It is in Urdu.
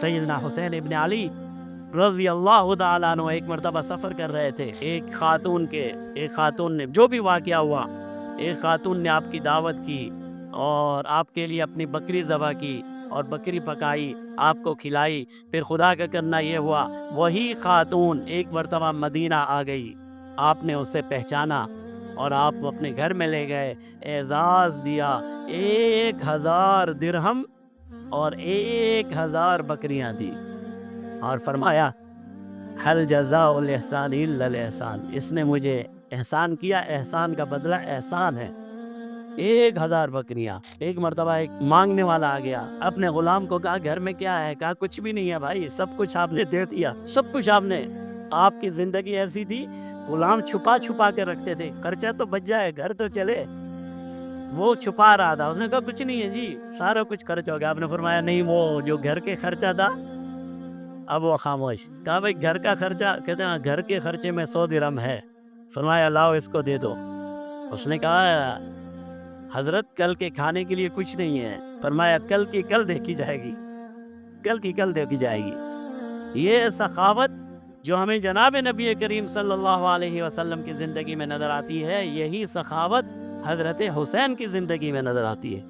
سیدنا حسین ابن علی رضی اللہ تعالیٰ عنہ ایک مرتبہ سفر کر رہے تھے، ایک خاتون نے جو بھی واقعہ ہوا، ایک خاتون نے آپ کی دعوت کی اور آپ کے لیے اپنی بکری ذبح کی اور بکری پکائی، آپ کو کھلائی۔ پھر خدا کا کرنا یہ ہوا، وہی خاتون ایک مرتبہ مدینہ آ گئی، آپ نے اسے پہچانا اور آپ اپنے گھر میں لے گئے، اعزاز دیا، 1000 درہم اور 1000 بکریاں دی، اور فرمایا حل جزاء الاحسان الا الاحسان، اس نے مجھے احسان کیا، احسان کا بدلہ احسان ہے۔ 1000 بکریاں۔ ایک مرتبہ ایک مانگنے والا آ گیا، اپنے غلام کو کہا گھر میں کیا ہے؟ کہا کچھ بھی نہیں ہے بھائی، سب کچھ آپ نے دے دیا، سب کچھ آپ نے۔ آپ کی زندگی ایسی تھی، غلام چھپا چھپا کے رکھتے تھے، خرچہ تو بچ جائے، گھر تو چلے، وہ چھپا رہا تھا۔ اس نے کہا کچھ نہیں ہے جی، سارا کچھ خرچ ہو گیا۔ آپ نے فرمایا نہیں، وہ جو گھر کے خرچہ تھا اب وہ خاموش۔ کہا بھائی گھر کا خرچہ؟ کہتے ہیں گھر کے خرچے میں 100 درہم ہے۔ فرمایا لاؤ اس کو دے دو۔ اس نے کہا حضرت کل کے کھانے کے لیے کچھ نہیں ہے۔ فرمایا کل کی کل دیکھی جائے گی، کل کی کل دیکھی جائے گی۔ یہ سخاوت جو ہمیں جناب نبی کریم صلی اللہ علیہ وسلم کی زندگی میں نظر آتی ہے، یہی سخاوت حضرت حسین کی زندگی میں نظر آتی ہے۔